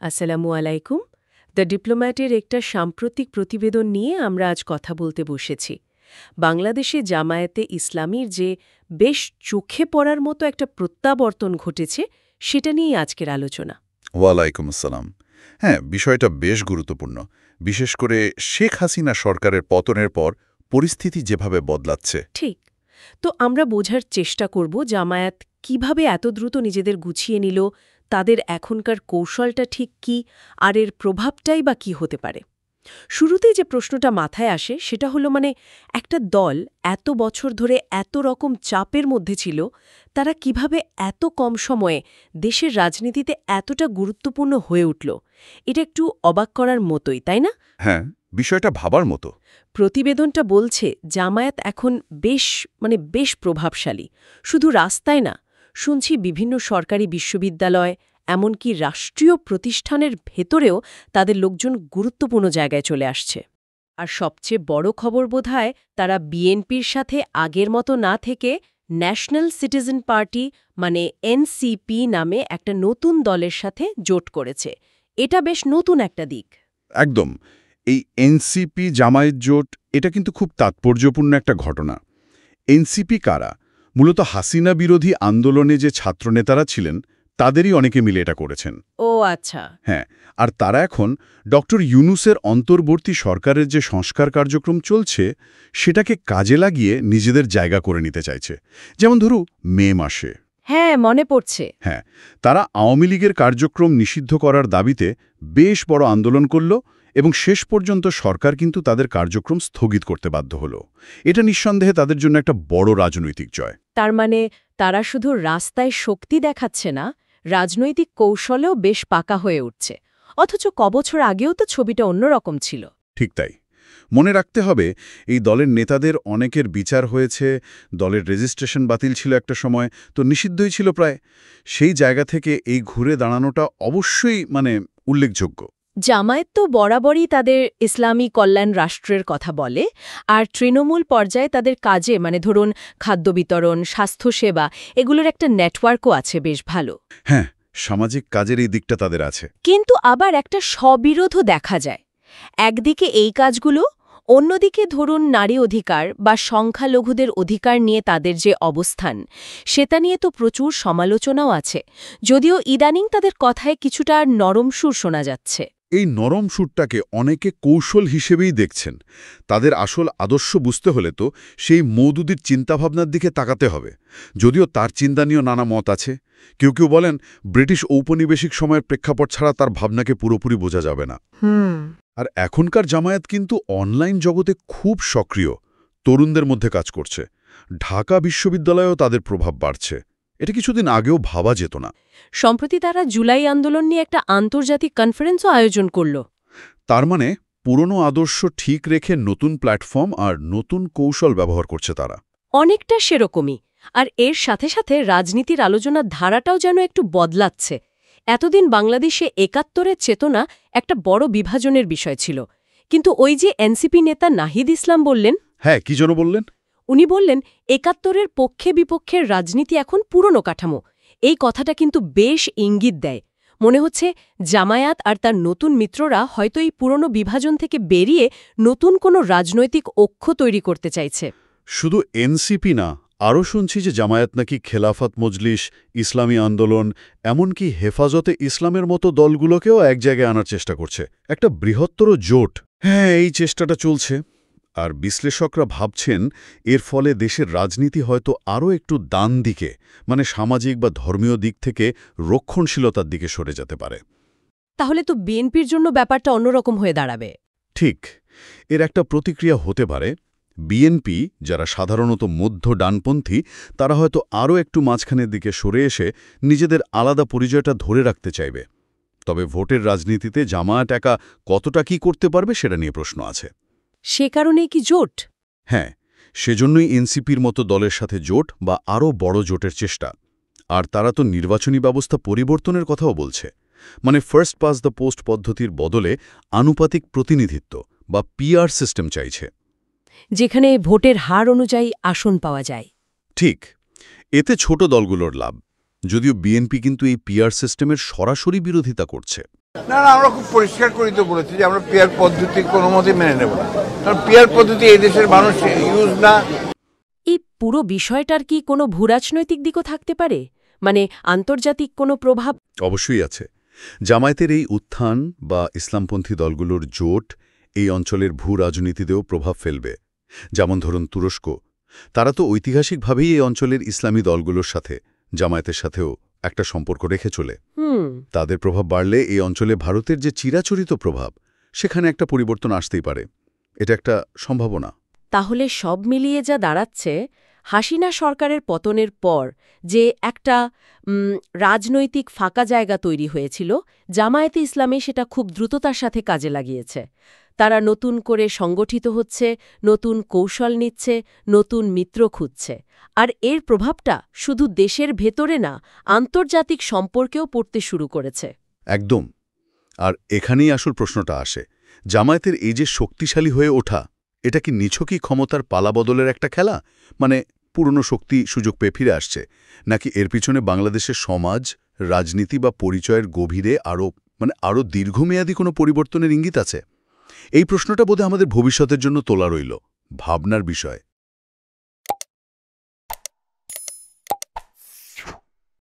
আসসালামু আলাইকুম। দ্য ডিপ্লোম্যাটের একটা সাম্প্রতিক প্রতিবেদন নিয়ে আমরা আজ কথা বলতে বসেছি। বাংলাদেশে জামায়াতে ইসলামীর যে বেশ চোখে পড়ার মতো একটা প্রত্যাবর্তন ঘটেছে, সেটা নিয়েই আজকের আলোচনা। ওয়ালাইকুম আসসালাম। হ্যাঁ, বিষয়টা বেশ গুরুত্বপূর্ণ, বিশেষ করে শেখ হাসিনা সরকারের পতনের পর পরিস্থিতি যেভাবে বদলাচ্ছে। ঠিক। তো আমরা বোঝার চেষ্টা করব জামায়াত কিভাবে এত দ্রুত নিজেদের গুছিয়ে নিল, তাদের এখনকার কৌশলটা ঠিক কি, আর এর প্রভাবটাই বা কি হতে পারে। শুরুতেই যে প্রশ্নটা মাথায় আসে সেটা হলো একটা দল এত বছর ধরে এত রকম চাপের মধ্যে ছিল, তারা কিভাবে এত কম সময়ে দেশের রাজনীতিতে এতটা গুরুত্বপূর্ণ হয়ে উঠল। এটা একটু অবাক করার মতোই, তাই না? হ্যাঁ, বিষয়টা ভাবার মতো। প্রতিবেদনটা বলছে জামায়াত এখন বেশ প্রভাবশালী। শুধু রাস্তায় না, শুনছি বিভিন্ন সরকারি বিশ্ববিদ্যালয়, এমনকি রাষ্ট্রীয় প্রতিষ্ঠানের ভেতরেও তাদের লোকজন গুরুত্বপূর্ণ জায়গায় চলে আসছে। আর সবচেয়ে বড় খবর বোধহয় তারা বিএনপির সাথে আগের মতো না থেকে ন্যাশনাল সিটিজেন পার্টি এনসিপি নামে একটা নতুন দলের সাথে জোট করেছে। এটা বেশ নতুন একটা দিক। একদম। এই এনসিপি জামায়াত জোট, এটা কিন্তু খুব তাৎপর্যপূর্ণ একটা ঘটনা। এনসিপি কারা? মূলত হাসিনা বিরোধী আন্দোলনে যে ছাত্রনেতারা ছিলেন, তাদেরই অনেকে মিলে এটা করেছেন। ও আচ্ছা। হ্যাঁ, আর তারা এখন ডক্টর ইউনূসের অন্তর্বর্তী সরকারের যে সংস্কার কার্যক্রম চলছে, সেটাকে কাজে লাগিয়ে নিজেদের জায়গা করে নিতে চাইছে। যেমন ধরু মে মাসে। হ্যাঁ, মনে পড়ছে। হ্যাঁ, তারা আওয়ামী লীগের কার্যক্রম নিষিদ্ধ করার দাবিতে বেশ বড় আন্দোলন করল এবং শেষ পর্যন্ত সরকার কিন্তু তাদের কার্যক্রম স্থগিত করতে বাধ্য হল। এটা নিঃসন্দেহে তাদের জন্য একটা বড় রাজনৈতিক জয়। তার মানে তারা শুধু রাস্তায় শক্তি দেখাচ্ছে না, রাজনৈতিক কৌশলেও বেশ পাকা হয়ে উঠছে। অথচ কবছর আগেও তো ছবিটা অন্যরকম ছিল। ঠিক তাই। মনে রাখতে হবে, এই দলের নেতাদের অনেকের বিচার হয়েছে, দলের রেজিস্ট্রেশন বাতিল ছিল একটা সময়, তো নিষিদ্ধই ছিল প্রায়। সেই জায়গা থেকে এই ঘুরে দাঁড়ানোটা অবশ্যই উল্লেখযোগ্য। জামায়াত তো বরাবরই তাদের ইসলামী কল্যাণ রাষ্ট্রের কথা বলে, আর তৃণমূল পর্যায়ে তাদের কাজে ধরুন খাদ্য বিতরণ, স্বাস্থ্যসেবা, এগুলোর একটা নেটওয়ার্কও আছে বেশ ভালো। হ্যাঁ, সামাজিক কাজের এই দিকটা তাদের আছে। কিন্তু আবার একটা স্ববিরোধও দেখা যায়। একদিকে এই কাজগুলো, অন্যদিকে ধরুন নারী অধিকার বা সংখ্যালঘুদের অধিকার নিয়ে তাদের যে অবস্থান, সেটা নিয়ে তো প্রচুর সমালোচনাও আছে, যদিও ইদানিং তাদের কথায় কিছুটা নরম সুর শোনা যাচ্ছে। এই নরম সুরটাকে অনেকে কৌশল হিসেবেই দেখছেন। তাদের আসল আদর্শ বুঝতে হলে তো সেই মওদুদির চিন্তাভাবনার দিকে তাকাতে হবে। যদিও তার চিন্তা নিয়েও নানা মত আছে। কেউ কেউ বলেন ব্রিটিশ ঔপনিবেশিক সময়ের প্রেক্ষাপট ছাড়া তার ভাবনাকে পুরোপুরি বোঝা যাবে না। আর এখনকার জামায়াত কিন্তু অনলাইন জগতে খুব সক্রিয়, তরুণদের মধ্যে কাজ করছে। ঢাকা বিশ্ববিদ্যালয়েও তাদের প্রভাব বাড়ছে। এটা কিছুদিন আগেও ভাবা যেত না। সম্প্রতি তারা জুলাই আন্দোলন নিয়ে একটা আন্তর্জাতিক কনফারেন্সও আয়োজন করল। তার মানে পুরনো আদর্শ ঠিক রেখে নতুন প্ল্যাটফর্ম আর নতুন কৌশল ব্যবহার করছে তারা। অনেকটা সেরকমই। আর এর সাথে সাথে রাজনীতির আলোচনার ধারাটাও যেন একটু বদলাচ্ছে। এতদিন বাংলাদেশে একাত্তরের চেতনা একটা বড় বিভাজনের বিষয় ছিল, কিন্তু ওই যে এনসিপি নেতা নাহিদ ইসলাম বললেন। হ্যাঁ, কি যেন বললেন? উনি বললেন একাত্তরের পক্ষে বিপক্ষের রাজনীতি এখন পুরনো কাঠামো। এই কথাটা কিন্তু বেশ ইঙ্গিত দেয়। মনে হচ্ছে জামায়াত আর তার নতুন মিত্ররা হয়তো এই পুরনো বিভাজন থেকে বেরিয়ে নতুন কোনো রাজনৈতিক অক্ষ তৈরি করতে চাইছে। শুধু এনসিপি না, আরও শুনছি যে জামায়াত নাকি খেলাফত মজলিস, ইসলামী আন্দোলন, এমনকি হেফাজতে ইসলামের মতো দলগুলোকেও এক জায়গায় আনার চেষ্টা করছে, একটা বৃহত্তর জোট। হ্যাঁ, এই চেষ্টাটা চলছে। আর বিশ্লেষকরা ভাবছেন এর ফলে দেশের রাজনীতি হয়তো আরও একটু ডান দিকে, সামাজিক বা ধর্মীয় দিক থেকে রক্ষণশীলতার দিকে সরে যেতে পারে। তাহলে তো বিএনপির জন্য ব্যাপারটা অন্যরকম হয়ে দাঁড়াবে। ঠিক, এর একটা প্রতিক্রিয়া হতে পারে। বিএনপি, যারা সাধারণত মধ্য ডানপন্থী, তারা হয়তো আরও একটু মাঝখানের দিকে সরে এসে নিজেদের আলাদা পরিচয়টা ধরে রাখতে চাইবে। তবে ভোটের রাজনীতিতে জামায়াত একা কতটা কি করতে পারবে সেটা নিয়ে প্রশ্ন আছে। সে কারণেই কি জোট? হ্যাঁ, সেজন্যই এনসিপির মতো দলের সাথে জোট বা আরও বড় জোটের চেষ্টা। আর তারা তো নির্বাচনী ব্যবস্থা পরিবর্তনের কথাও বলছে। ফার্স্ট পাস দ্য পোস্ট পদ্ধতির বদলে আনুপাতিক প্রতিনিধিত্ব বা পিআর সিস্টেম চাইছে, যেখানে ভোটের হার অনুযায়ী আসন পাওয়া যায়। ঠিক, এতে ছোট দলগুলোর লাভ। যদিও বিএনপি কিন্তু এই পিআর সিস্টেমের সরাসরি বিরোধিতা করছে। না না, আমরা খুব পরিষ্কার করে তো বলেছি যে আমরা পিয়ার পদ্ধতি কোনো মতে মেনে নেব না, কারণ পিয়ার পদ্ধতি এই দেশের মানুষ ইউজ না। এই পুরো বিষয়টার কি কোনো ভূরাজনৈতিক দিকও থাকতে পারে, মানে আন্তর্জাতিক কোনো প্রভাব? অবশ্যই আছে। জামায়াতের এই উত্থান বা ইসলামপন্থী দলগুলোর জোট এই অঞ্চলের ভূ-রাজনীতিতেও প্রভাব ফেলবে। যেমন ধরুন তুরস্ক, তারা তো ঐতিহাসিকভাবেই এই অঞ্চলের ইসলামী দলগুলোর সাথে, জামায়াতের সাথেও একটা সম্পর্ক রেখে চলে। তাদের প্রভাব বাড়লে এই অঞ্চলে ভারতের যে চিরাচরিত প্রভাব, সেখানে একটা পরিবর্তন আসতেই পারে। এটা একটা সম্ভাবনা। তাহলে সব মিলিয়ে যা দাঁড়াচ্ছে, হাসিনা সরকারের পতনের পর যে একটা রাজনৈতিক ফাঁকা জায়গা তৈরি হয়েছিল, জামায়াতে ইসলামী সেটা খুব দ্রুততার সাথে কাজে লাগিয়েছে। তারা নতুন করে সংগঠিত হচ্ছে, নতুন কৌশল নিচ্ছে, নতুন মিত্র খুঁজছে। আর এর প্রভাবটা শুধু দেশের ভেতরে না, আন্তর্জাতিক সম্পর্কেও পড়তে শুরু করেছে। একদম। আর এখানেই আসল প্রশ্নটা আসে, জামায়াতের এই যে শক্তিশালী হয়ে ওঠা, এটা কি নিছকই ক্ষমতার পালাবদলের একটা খেলা, মানে পুরনো শক্তি সুযোগ পেয়ে ফিরে আসছে, নাকি এর পিছনে বাংলাদেশের সমাজ, রাজনীতি বা পরিচয়ের গভীরে আরও দীর্ঘমেয়াদী কোনো পরিবর্তনের ইঙ্গিত আছে? এই প্রশ্নটা বোধহয় আমাদের ভবিষ্যতের জন্য তোলা রইল, ভাবনার বিষয়।